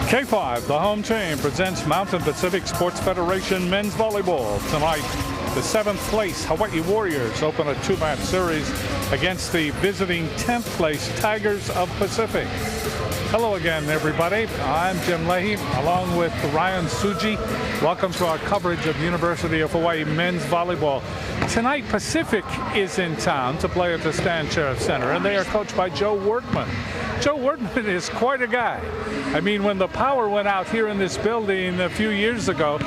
K5, the home team, presents Mountain Pacific Sports Federation men's volleyball. Tonight, the 7th place Hawaii Warriors open a 2-match series against the visiting 10th place Tigers of Pacific. Hello again, everybody. I'm Jim Leahy, along with Ryan Suji. Welcome to our coverage of University of Hawaii men's volleyball. Tonight, Pacific is in town to play at the Stan Sheriff Center, and they are coached by Joe Workman. Joe Workman is quite a guy. I mean, when the power went out here in this building a few years ago,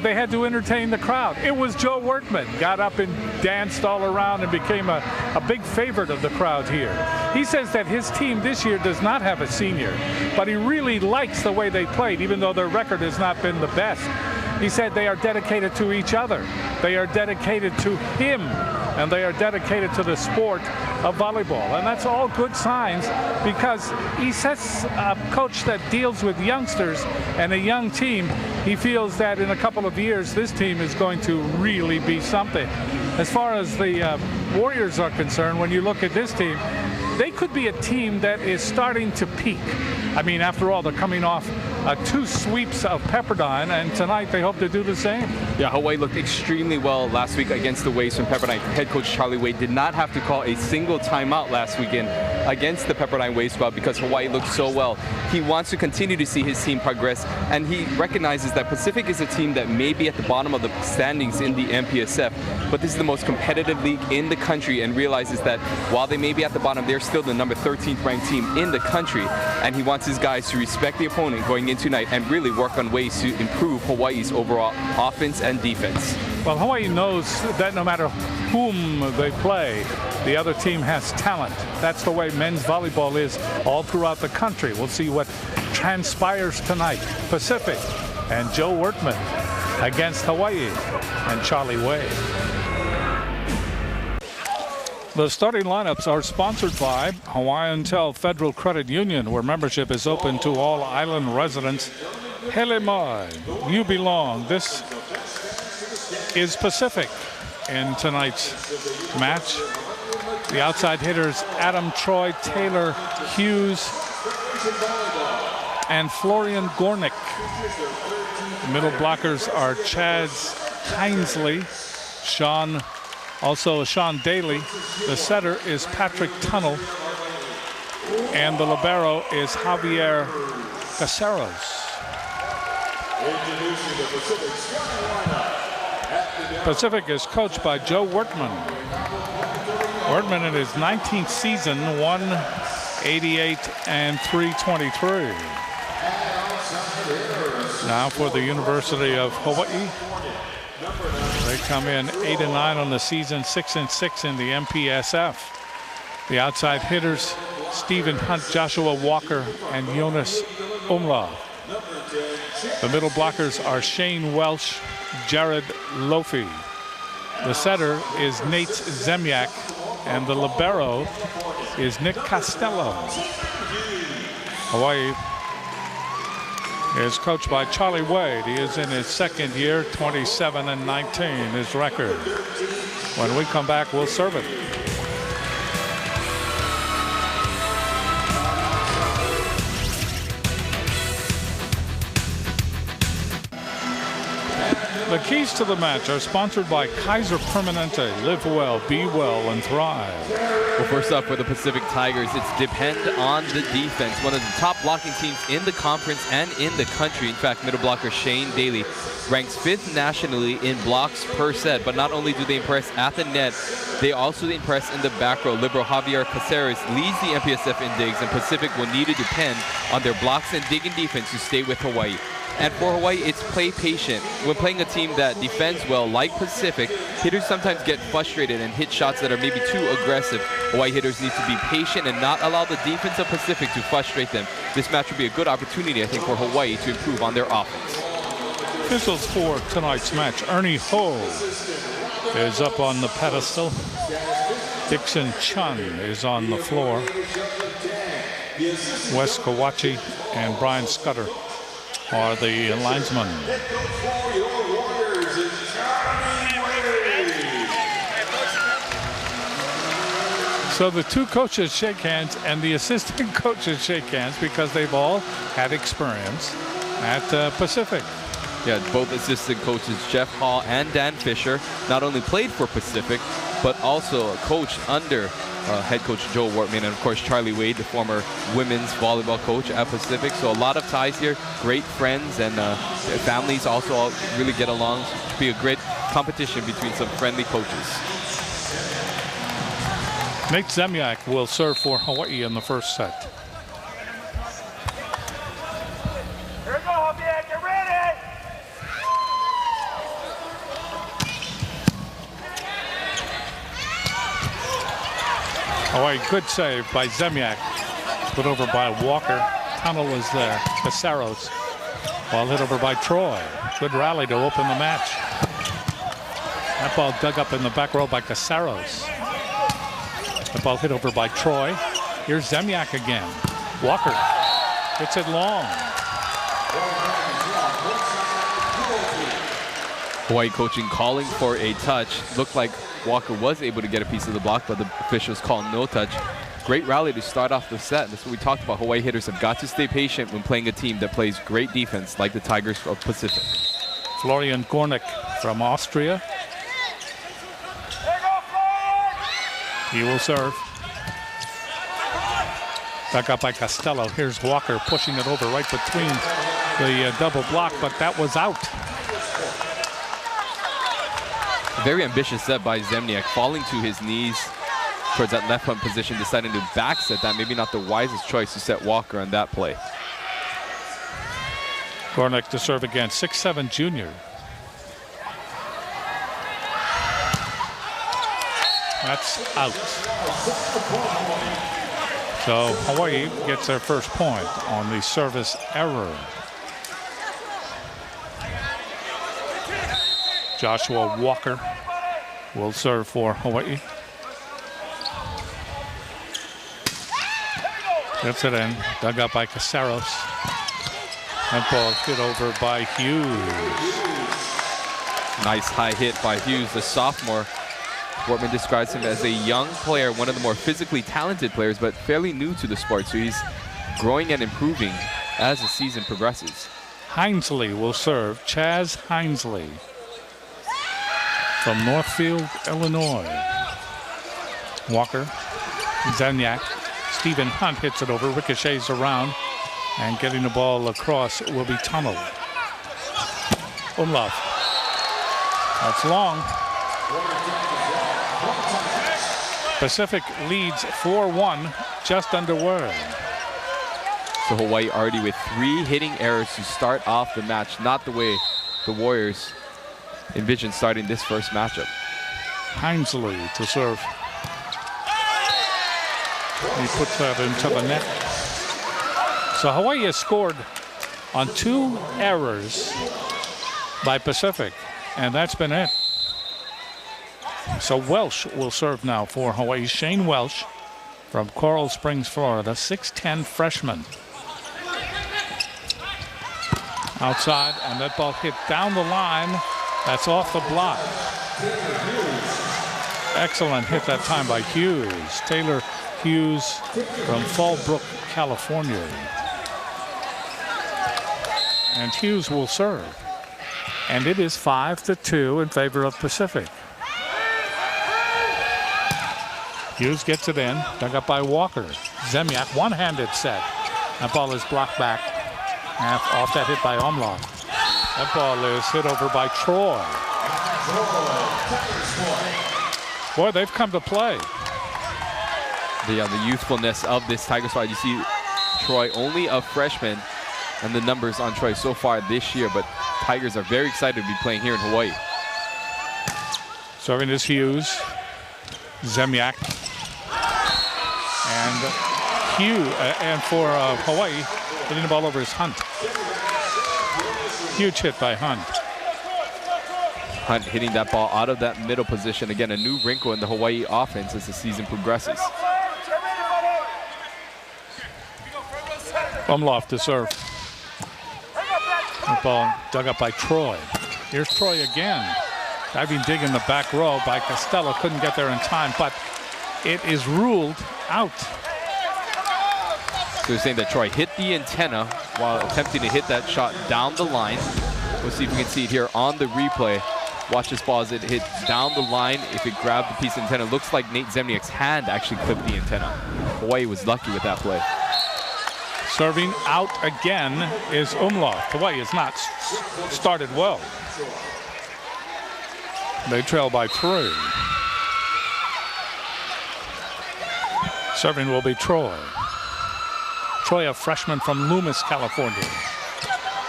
they had to entertain the crowd. It was Joe Workman. Got up and danced all around and became a big favorite of the crowd here. He says that his team this year does not have a senior, but he really likes the way they played, even though their record has not been the best. He said they are dedicated to each other. They are dedicated to him, and they are dedicated to the sport of volleyball. And that's all good signs, because he says a coach that deals with youngsters and a young team, he feels that in a couple of years this team is going to really be something. As far as the Warriors are concerned, when you look at this team, they could be a team that is starting to peak. I mean, after all, they're coming off 2 sweeps of Pepperdine, and tonight they hope to do the same. Yeah, Hawaii looked extremely well last week against the Waves from Pepperdine. Head coach Charlie Wade did not have to call a single timeout last weekend against the Pepperdine Waves squad because Hawaii looked so well. He wants to continue to see his team progress, and he recognizes that Pacific is a team that may be at the bottom of the standings in the MPSF, but this is the most competitive league in the country, and realizes that while they may be at the bottom, they're still the number 13th ranked team in the country, and he wants his guys to respect the opponent going in tonight and really work on ways to improve Hawaii's overall offense and defense. Well, Hawaii knows that no matter whom they play, the other team has talent. That's the way men's volleyball is all throughout the country. We'll see what transpires tonight. Pacific and Joe Workman against Hawaii and Charlie Wade. The starting lineups are sponsored by Hawaiian Tel Federal Credit Union, where membership is open to all island residents. Hele mai, you belong. This is Pacific in tonight's match. The outside hitters, Adam Troy, Taylor Hughes, and Florian Gornick. The middle blockers are Chaz Hinesley, Sean Daly. The setter is Patrick Tunnell, and the libero is Javier Caceres. Pacific is coached by Joe Workman. Workman in his 19th season won 88 and 323. Now for the University of Hawaii. They come in 8 and 9 on the season, 6 and 6 in the MPSF. The outside hitters, Stephen Hunt, Joshua Walker, and Jonas Umlauf. The middle blockers are Shane Welsh, Jared Lofi. The setter is Nate Zemyak, and the libero is Nick Costello. Hawaii is coached by Charlie Wade. He is in his 2nd year, 27 and 19, his record. When we come back, we'll serve it. The keys to the match are sponsored by Kaiser Permanente. Live well, be well, and thrive. Well, first up for the Pacific Tigers, it's depend on the defense. One of the top blocking teams in the conference and in the country. In fact, middle blocker Shane Daly ranks 5th nationally in blocks per set. But not only do they impress at the net, they also impress in the back row. Libero Javier Caceres leads the MPSF in digs, and Pacific will need to depend on their blocks and digging defense to stay with Hawaii. And for Hawaii, it's play patient. When playing a team that defends well, like Pacific, hitters sometimes get frustrated and hit shots that are maybe too aggressive. Hawaii hitters need to be patient and not allow the defense of Pacific to frustrate them. This match will be a good opportunity, I think, for Hawaii to improve on their offense. Officials for tonight's match: Ernie Ho is up on the pedestal. Dixon Chun is on the floor. Wes Kawachi and Brian Scudder are the linesmen. So the two coaches shake hands and the assistant coaches shake hands because they've all had experience at Pacific. Yeah, both assistant coaches, Jeff Hall and Dan Fisher, not only played for Pacific, but also coached under head coach Joe Wortman and, of course, Charlie Wade, the former women's volleyball coach at Pacific. So a lot of ties here, great friends, and their families also all really get along. It should be a great competition between some friendly coaches. Nate Zemyak will serve for Hawaii in the first set. Here we go, Javier, get ready! Hawaii, good save by Zemyak. Put over by Walker. Tunnel is there. Casaros. Ball hit over by Troy. Good rally to open the match. That ball dug up in the back row by Casaros. The ball hit over by Troy. Here's Zemyak again. Walker hits it long. Hawaii coaching calling for a touch. Looked like Walker was able to get a piece of the block, but the officials called no touch. Great rally to start off the set. That's what we talked about. Hawaii hitters have got to stay patient when playing a team that plays great defense like the Tigers of Pacific. Florian Gornick from Austria. He will serve. Back up by Costello. Here's Walker pushing it over right between the double block, but that was out. A very ambitious set by Zemniak, falling to his knees towards that left punt position, deciding to back set that. Maybe not the wisest choice to set Walker on that play. Gornick to serve again, 6'7" junior. That's out. So Hawaii gets their first point on the service error. Joshua Walker will serve for Hawaii. Gets it in, dug up by Casaros. That ball hit over by Hughes. Nice high hit by Hughes, the sophomore. Wortman describes him as a young player, one of the more physically talented players, but fairly new to the sport. So he's growing and improving as the season progresses. Hinesley will serve. Chaz Hinesley from Northfield, Illinois. Walker, Zemniak. Stephen Hunt hits it over, ricochets around, and getting the ball across will be Tunnel. Umlauf. That's long. Pacific leads 4-1, just underway. So Hawaii already with 3 hitting errors to start off the match, not the way the Warriors envisioned starting this first matchup. Hinesley to serve. He puts that into the net. So Hawaii has scored on 2 errors by Pacific, and that's been it. So Welsh will serve now for Hawaii. Shane Welsh from Coral Springs, Florida, 6'10" freshman. Outside, and that ball hit down the line. That's off the block. Excellent hit that time by Hughes. Taylor Hughes from Fallbrook, California. And Hughes will serve. And it is 5-2 in favor of Pacific. Hughes gets it in, dug up by Walker. Zemyak, one-handed set. That ball is blocked back. Off that hit by Umlauf. That ball is hit over by Troy. Boy, they've come to play. The youthfulness of this Tiger squad. You see Troy, only a freshman, and the numbers on Troy so far this year, but Tigers are very excited to be playing here in Hawaii. Serving is Hughes. Zemyak. And for Hawaii, hitting the ball over is Hunt. Huge hit by Hunt. Hunt hitting that ball out of that middle position. Again, a new wrinkle in the Hawaii offense as the season progresses. Umlauf to serve. The ball dug up by Troy. Here's Troy again. Diving dig in the back row by Costello. Couldn't get there in time, but it is ruled out. So they're saying that Troy hit the antenna while attempting to hit that shot down the line. We'll see if we can see it here on the replay. Watch this ball as it hit down the line. If it grabbed the piece of antenna, looks like Nate Zemniak's hand actually clipped the antenna. Hawaii was lucky with that play. Serving out again is Umlauf. Hawaii has not started well. They trail by 3. Serving will be Troy. Troy, a freshman from Loomis, California.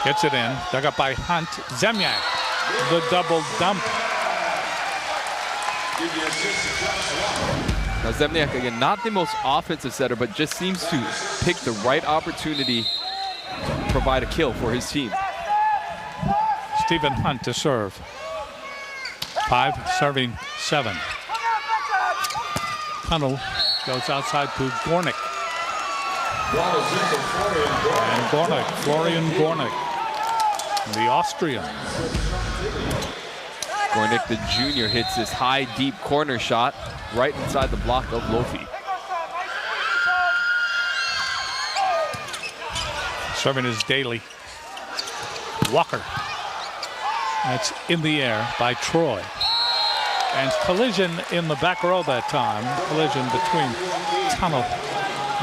Gets it in, dug up by Hunt. Zemniak, the double dump. Now Zemniak, again, not the most offensive setter, but just seems to pick the right opportunity to provide a kill for his team. Stephen Hunt to serve. 5, serving 7. Tunnel goes outside to Gornick. And Gornick, Florian Gornick, the Austrian. Gornick, the junior, hits this high, deep corner shot right inside the block of Lofi. Serving is Daly. Walker. That's in the air by Troy. And collision in the back row that time. Collision between Tunnel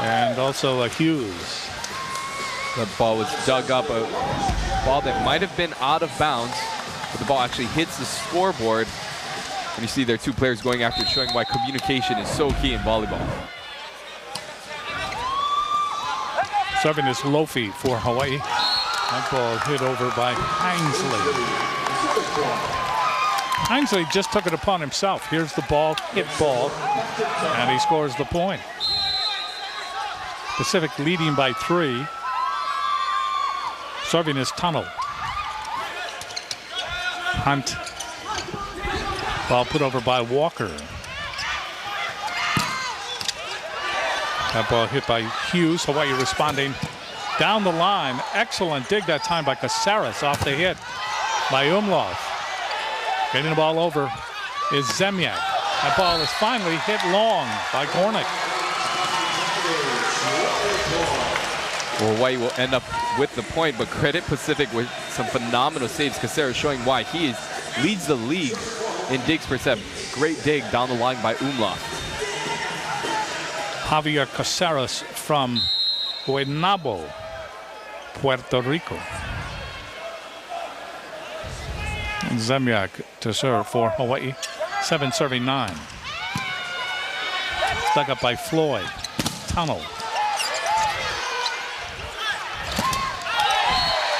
and also Hughes. The ball was dug up, a ball that might have been out of bounds, but the ball actually hits the scoreboard. And you see there 2 players going after it, showing why communication is so key in volleyball. Serving is Lofi for Hawaii. That ball hit over by Hinesley. Hinesley just took it upon himself. Here's the ball, hit ball, and he scores the point. Pacific leading by 3. Serving is Tunnel. Hunt. Ball put over by Walker. That ball hit by Hughes. Hawaii responding down the line. Excellent dig that time by Caceres off the hit by Umlauf. Getting the ball over is Zemniak. That ball is finally hit long by Gornick. Well, Hawaii will end up with the point, but credit Pacific with some phenomenal saves. Caceres showing why he leads the league in digs per set. Great dig down the line by Umlauf. Javier Caceres from Guaynabo, Puerto Rico. And Zemniak to serve for Hawaii. 7 serving 9. Stuck up by Floyd. Tunnel.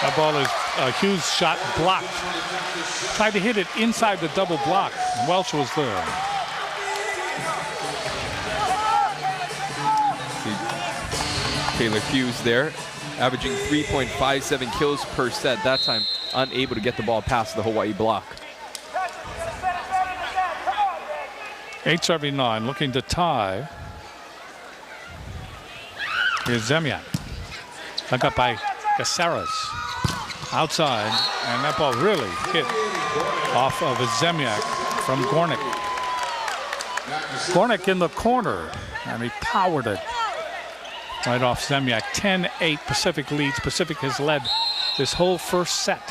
That ball is a Hughes shot blocked. Tried to hit it inside the double block. Welch was there. See Taylor Hughes there, averaging 3.57 kills per set. That time, unable to get the ball past the Hawaii block. 8 serving 9, looking to tie. Here's Zemniak. Dug up by Caceres. Outside, and that ball really hit off of a Zemniak from Gornick. Gornick in the corner, and he powered it right off Zemniak. 10-8 Pacific leads. Pacific has led this whole first set.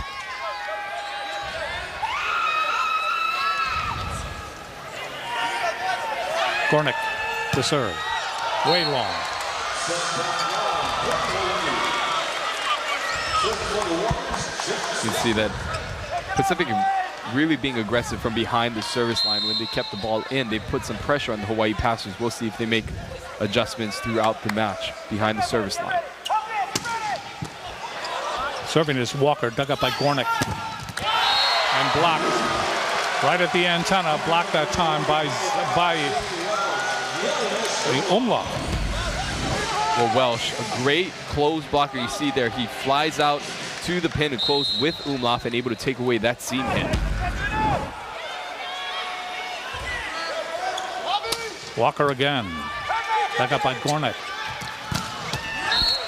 Gornick to serve. Way long. You can see that Pacific really being aggressive from behind the service line. When they kept the ball in, they put some pressure on the Hawaii passers. We'll see if they make adjustments throughout the match behind the service line. Serving is Walker, dug up by Gornick. And blocked right at the antenna. Blocked that time by the Umlauf. Well, Welsh, a great close blocker. You see there, he flies out to the pin and close with Umlauf and able to take away that seam hit. Walker again. Back up by Gornick.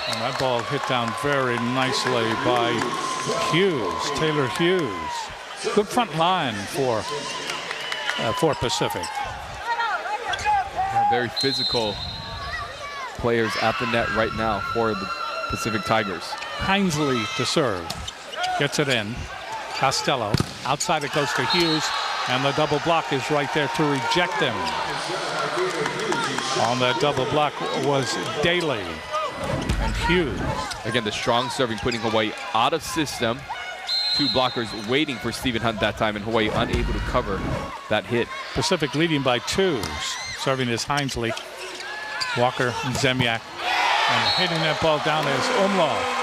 And that ball hit down very nicely by Hughes, Taylor Hughes. Good front line for Pacific. Very physical players at the net right now for the Pacific Tigers. Hinesley to serve. Gets it in. Costello. Outside it goes to Hughes. And the double block is right there to reject him. On that double block was Daly and Hughes. Again, the strong serving putting Hawaii out of system. Two blockers waiting for Stephen Hunt that time, and Hawaii unable to cover that hit. Pacific leading by 2. Serving is Hinesley. Walker and Zemyak. And hitting that ball down is Umlauf.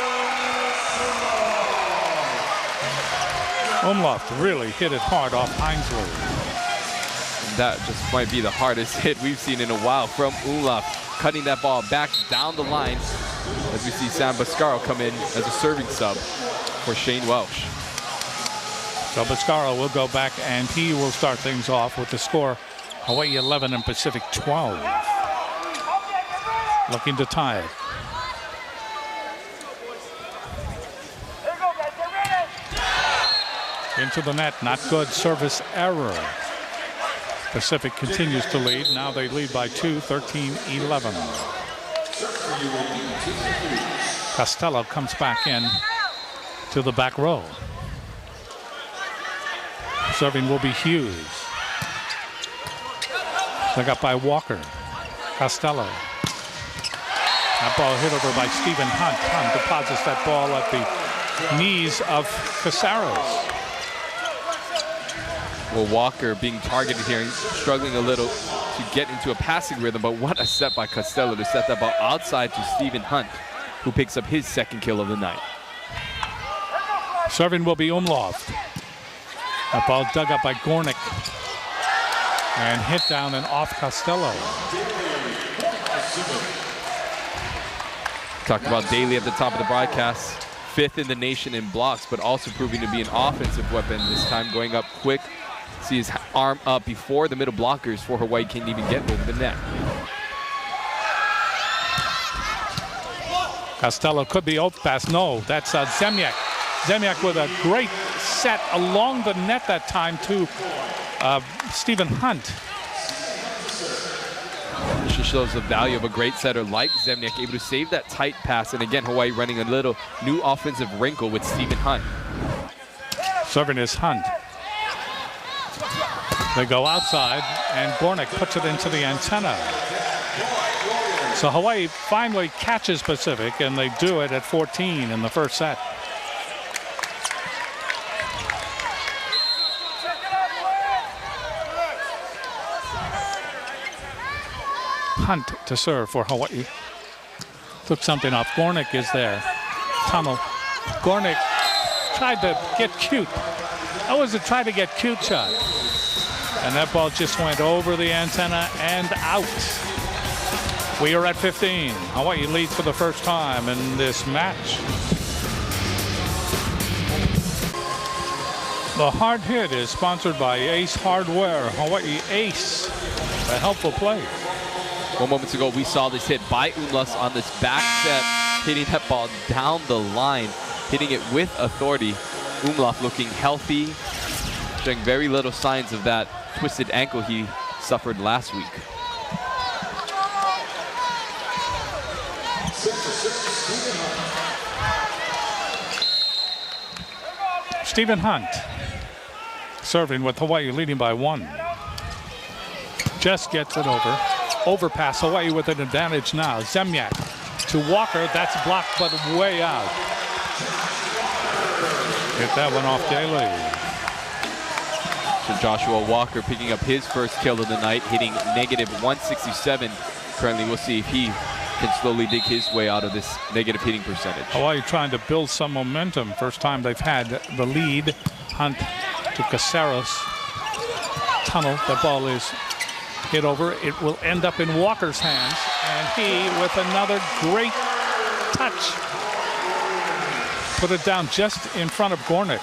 Umlauf really hit it hard off Hinesley. That just might be the hardest hit we've seen in a while from Umlauf. Cutting that ball back down the line as we see Sam Boscaro come in as a serving sub for Shane Welsh. So Boscaro will go back and he will start things off with the score Hawaii 11 and Pacific 12. Looking to tie it. Into the net, not good. Service error. Pacific continues to lead. Now they lead by 2, 13-11. Costello comes back in to the back row. Serving will be Hughes. Dug up by Walker. Costello. That ball hit over by Stephen Hunt. Hunt deposits that ball at the knees of Casares. Well, Walker being targeted here, struggling a little to get into a passing rhythm, but what a set by Costello to set that ball outside to Stephen Hunt, who picks up his second kill of the night. Serving will be Umlauf. That ball dug up by Gornick and hit down and off Costello. Talked about Daly at the top of the broadcast, 5th in the nation in blocks, but also proving to be an offensive weapon this time, going up quick. See his arm up before the middle blockers for Hawaii can't even get over the net. Costello could be open pass. No, that's Zemyak. Zemyak with a great set along the net that time to Stephen Hunt. This just shows the value of a great setter like Zemyak, able to save that tight pass. And again, Hawaii running a little new offensive wrinkle with Stephen Hunt. Serving is Hunt. They go outside, and Gornick puts it into the antenna. So Hawaii finally catches Pacific, and they do it at 14 in the first set. Hunt to serve for Hawaii. Took something off. Gornick is there. Tunnel. Gornick tried to get cute. That was a try to get cute shot. And that ball just went over the antenna and out. We are at 15. Hawaii leads for the first time in this match. The hard hit is sponsored by Ace Hardware. Hawaii Ace, a helpful play. Well, moments ago, we saw this hit by Umlauf on this back set, hitting that ball down the line, hitting it with authority. Umlauf looking healthy, showing very little signs of that twisted ankle he suffered last week. Stephen Hunt serving with Hawaii leading by 1. Just gets it over. Overpass, Hawaii with an advantage now. Zemyak to Walker. That's blocked, but way out. Hit that one off Daly. So Joshua Walker picking up his first kill of the night, hitting -167. Currently, we'll see if he can slowly dig his way out of this negative hitting percentage. Hawaii trying to build some momentum. First time they've had the lead. Hunt to Casares. Tunnel. The ball is hit over. It will end up in Walker's hands. And he, with another great touch, put it down just in front of Gornick.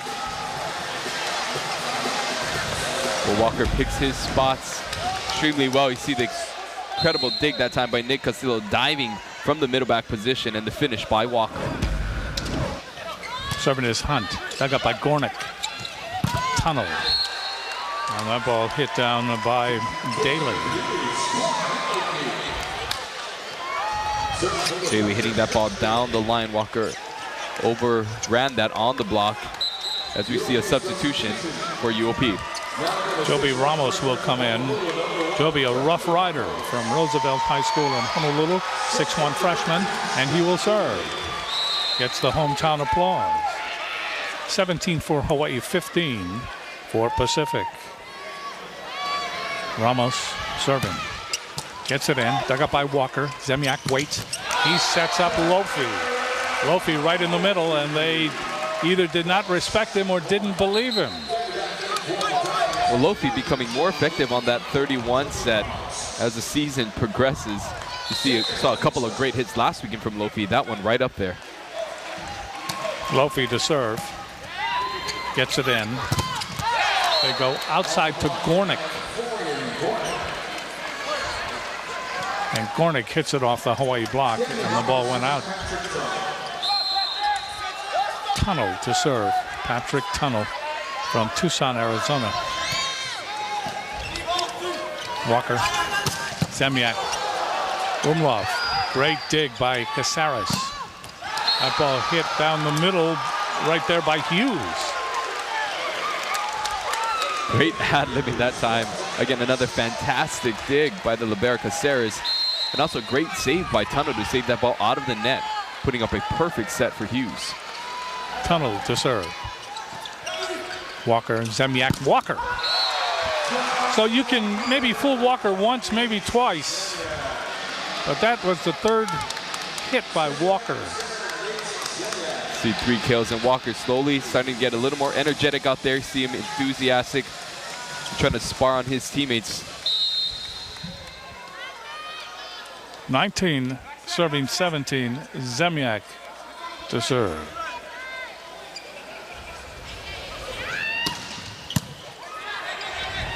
Well, Walker picks his spots extremely well. You see the incredible dig that time by Nick Castillo, diving from the middle back position, and the finish by Walker. Serving is Hunt. Dug up by Gornick. Tunnel. And that ball hit down by Daly. Daly hitting that ball down the line. Walker overran that on the block as we see a substitution for UOP. Joby Ramos will come in. Joby, a Rough Rider from Roosevelt High School in Honolulu, 6'1" freshman, and he will serve. Gets the hometown applause. 17 for Hawaii, 15 for Pacific. Ramos serving. Gets it in, dug up by Walker. Zemiak waits. He sets up Lofi. Lofi right in the middle, and they either did not respect him or didn't believe him. Well, Lofi becoming more effective on that 31 set as the season progresses. You saw a couple of great hits last weekend from Lofi. That one right up there. Lofi to serve. Gets it in. They go outside to Gornick. And Gornick hits it off the Hawaii block, and the ball went out. Tunnel to serve. Patrick Tunnel from Tucson, Arizona. Walker. Zemiak. Umlauf. Great dig by Casares. That ball hit down the middle right there by Hughes. Great ad-libbing that time. Again, another fantastic dig by the libero Caceres. And also a great save by Tunnel to save that ball out of the net, putting up a perfect set for Hughes. Tunnel to serve. Walker, Zemiak, Walker. So you can maybe fool Walker once, maybe twice. But that was the third hit by Walker. See 3 kills, and Walker slowly starting to get a little more energetic out there. See him enthusiastic, trying to spar on his teammates. 19 serving 17, Zemiak to serve.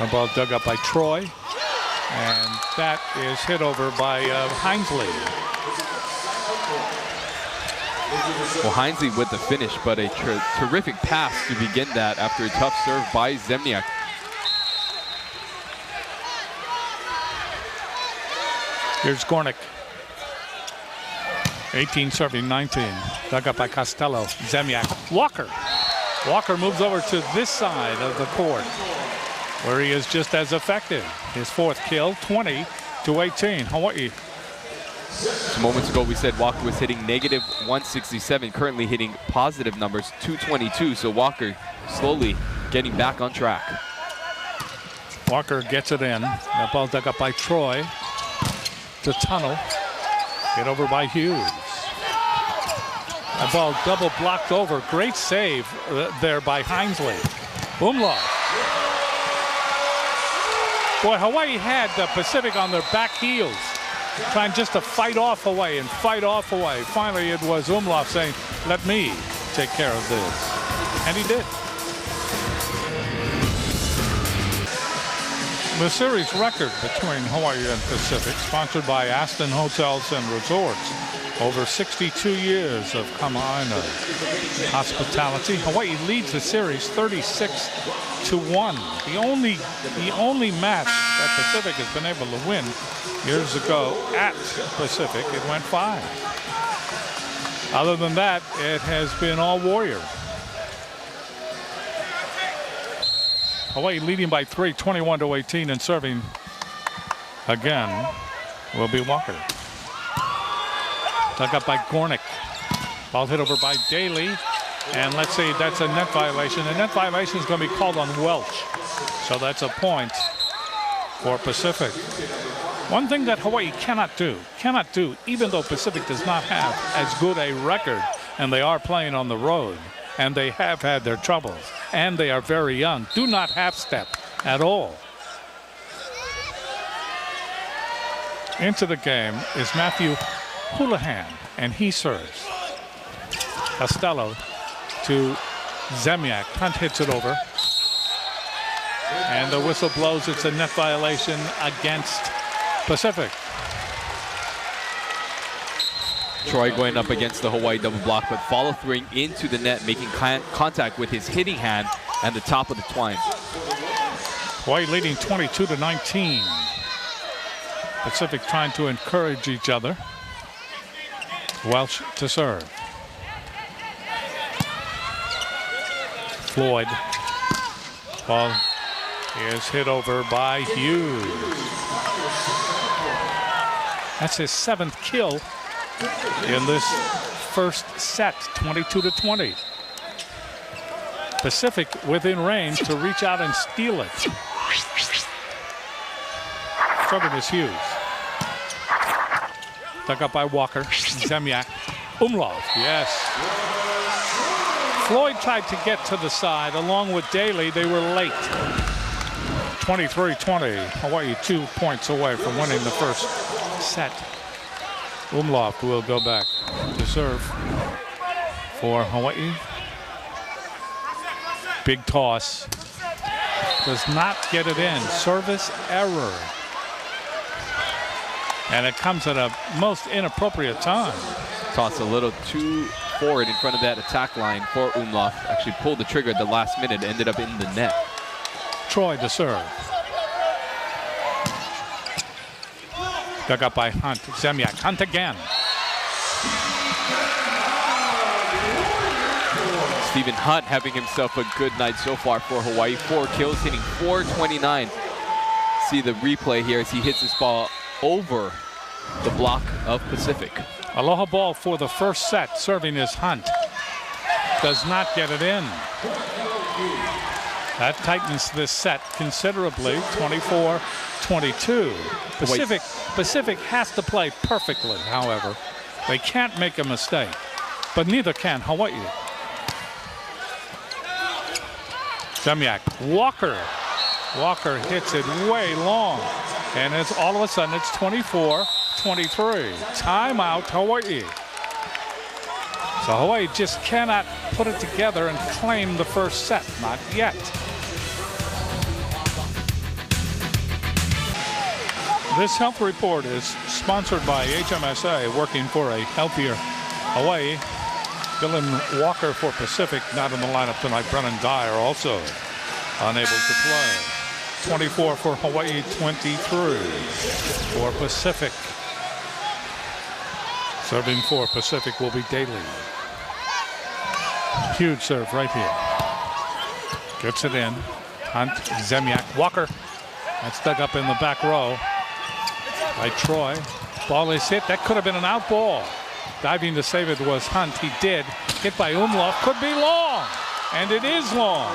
The ball dug up by Troy, and that is hit over by Hinesley. Well, Hinesley with the finish, but a terrific pass to begin that after a tough serve by Zemiak. Here's Gornick. 18 serving 19. Dug up by Costello. Zemiak. Walker. Walker moves over to this side of the court, where he is just as effective. His 4th kill, 20-18. Hawaii. So moments ago we said Walker was hitting negative 167, currently hitting positive numbers, 222. So Walker slowly getting back on track. Walker gets it in. That ball dug up by Troy. To Tunnel. Hit over by Hughes. That ball double blocked over. Great save there by Hinesley. Umlauf. Boy, Hawaii had the Pacific on their back heels, trying just to fight off Hawaii and fight off Hawaii. Finally, it was Umlauf saying, let me take care of this. And he did. The series record between Hawaii and Pacific, sponsored by Aston Hotels and Resorts. Over 62 years of Kama'aina hospitality. Hawaii leads the series 36-1. The only match that Pacific has been able to win years ago at Pacific, it went 5. Other than that, it has been all Warrior. Hawaii leading by 3, 21-18, and serving again will be Walker. Dug up by Gornick. Ball hit over by Daly. And let's see, that's a net violation. The net violation is going to be called on Welch. So that's a point for Pacific. One thing that Hawaii cannot do, even though Pacific does not have as good a record, and they are playing on the road, and they have had their troubles, and they are very young, do not half-step at all. Into the game is Matthew Houlihan, and he serves. Costello to Zemiak. Hunt hits it over. And the whistle blows. It's a net violation against Pacific. Troy going up against the Hawaii double block, but follow through into the net, making contact with his hitting hand and the top of the twine. Hawaii leading 22-19. Pacific trying to encourage each other. Welch to serve. Floyd. Ball is hit over by Hughes. That's his 7th kill in this first set, 22-20. Pacific within range to reach out and steal it. Serving is Hughes. Dug up by Walker. Zemyak. Umlauf, yes. Floyd tried to get to the side along with Daly. They were late. 23-20. Hawaii 2 points away from winning the first set. Umlauf will go back to serve for Hawaii. Big toss. Does not get it in. Service error. And it comes at a most inappropriate time. Toss a little too forward in front of that attack line for Umlauf. Actually pulled the trigger at the last minute, ended up in the net. Troy to serve. Dug up by Hunt. Zemyak. Hunt again. Stephen Hunt having himself a good night so far for Hawaii. 4 kills, hitting .429. See the replay here as he hits this ball over the block of Pacific. Aloha ball for the first set. Serving is Hunt. Does not get it in. That tightens this set considerably. 24-22. Pacific has to play perfectly, however. They can't make a mistake, but neither can Hawaii. Zemyak. Walker hits it way long. And it's all of a sudden it's 24-23. Timeout Hawaii. So Hawaii just cannot put it together and claim the first set. Not yet. This health report is sponsored by HMSA, working for a healthier Hawaii. Dylan Walker for Pacific, not in the lineup tonight. Brennan Dyer also unable to play. 24 for Hawaii, 23 for Pacific. Serving for Pacific will be Daly. Huge serve right here. Gets it in. Hunt, Zemyak, Walker. That's dug up in the back row by Troy. Ball is hit. That could have been an out ball. Diving to save it was Hunt. He did. Hit by Umlauf. Could be long. And it is long.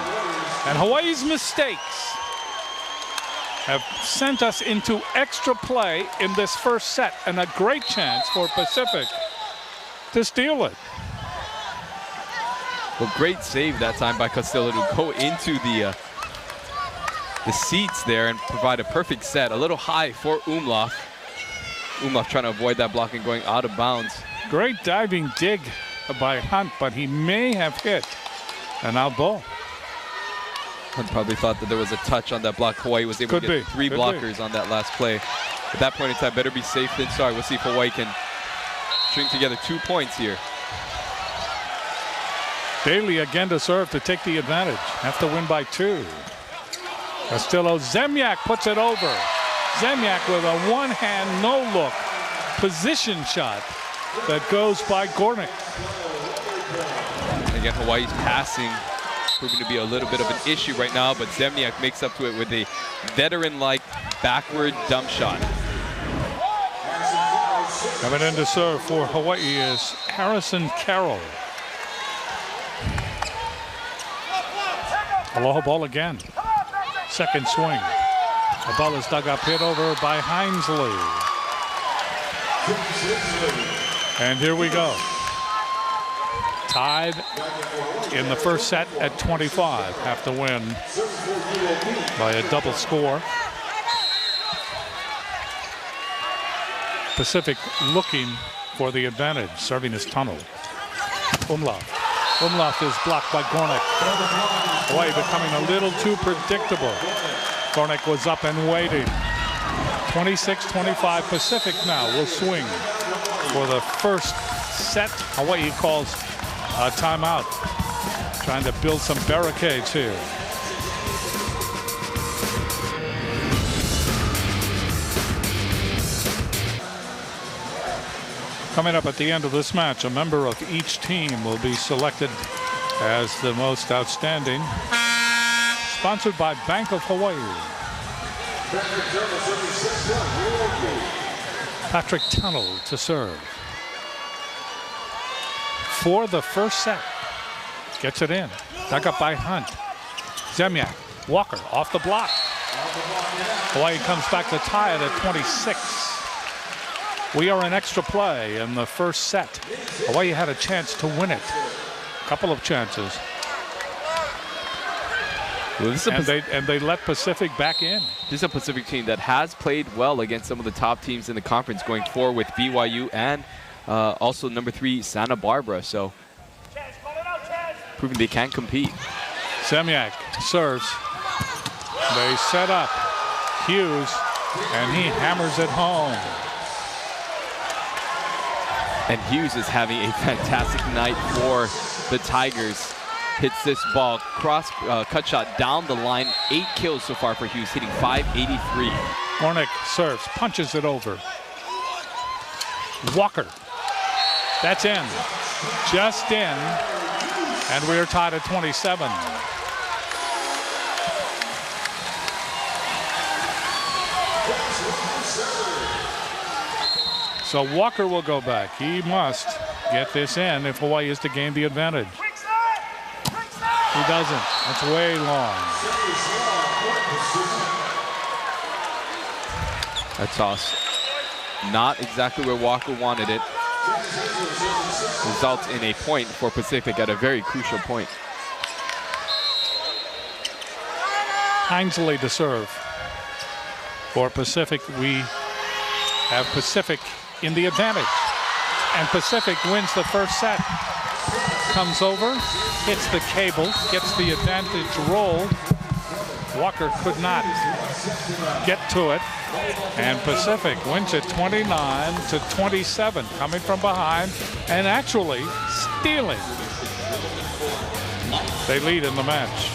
And Hawaii's mistakes have sent us into extra play in this first set, and a great chance for Pacific to steal it. Well, great save that time by Costello to go into the seats there and provide a perfect set. A little high for Umlauf. Umlauf trying to avoid that block and going out of bounds. Great diving dig by Hunt, but he may have hit an out ball. Hunt probably thought that there was a touch on that block. Hawaii was able to get 3 blockers on that last play. At that point in time, better be safe than sorry. We'll see if Hawaii can string together 2 points here. Daly again to serve to take the advantage. Have to win by 2. Castillo, Zemyak puts it over. Zemyak with a one-hand, no-look position shot that goes by Gornick. Again, Hawaii's passing proving to be a little bit of an issue right now, but Zemyak makes up to it with a veteran-like backward dump shot. Coming in to serve for Hawaii is Harrison Carroll. Aloha ball again. Second swing. The ball is dug up, hit over by Hinesley. And here we go. Tied in the first set at 25. Have to win by a double score. Pacific looking for the advantage. Serving his tunnel. Umlauf. Umlauf is blocked by Gornick. Hawaii becoming a little too predictable. Gornick was up and waiting. 26-25 Pacific now will swing for the first set. Hawaii calls a timeout. Trying to build some barricades here. Coming up at the end of this match, a member of each team will be selected as the most outstanding. Sponsored by Bank of Hawaii. Patrick Tunnel to serve. For the first set. Gets it in. Dug up by Hunt. Zemyak. Walker off the block. Hawaii comes back to tie it at 26. We are in extra play in the first set. Hawaii had a chance to win it. A couple of chances. Well, and they let Pacific back in. This is a Pacific team that has played well against some of the top teams in the conference, going forward with BYU and also number 3 Santa Barbara. So proving they can compete. Zemyak serves. They set up Hughes, and he hammers it home. And Hughes is having a fantastic night for the Tigers. Hits this ball, cut shot down the line. 8 kills so far for Hughes, hitting .583. Hornick serves, punches it over. Walker. That's in. Just in. And we are tied at 27. So Walker will go back. He must get this in if Hawaii is to gain the advantage. He doesn't. That's way long. A toss. Not exactly where Walker wanted it. Results in a point for Pacific at a very crucial point. Hinesley to serve. For Pacific, we have Pacific in the advantage. And Pacific wins the first set. Comes over, hits the cable, gets the advantage rolled. Walker could not get to it. And Pacific wins it 29-27, coming from behind and actually stealing. They lead in the match.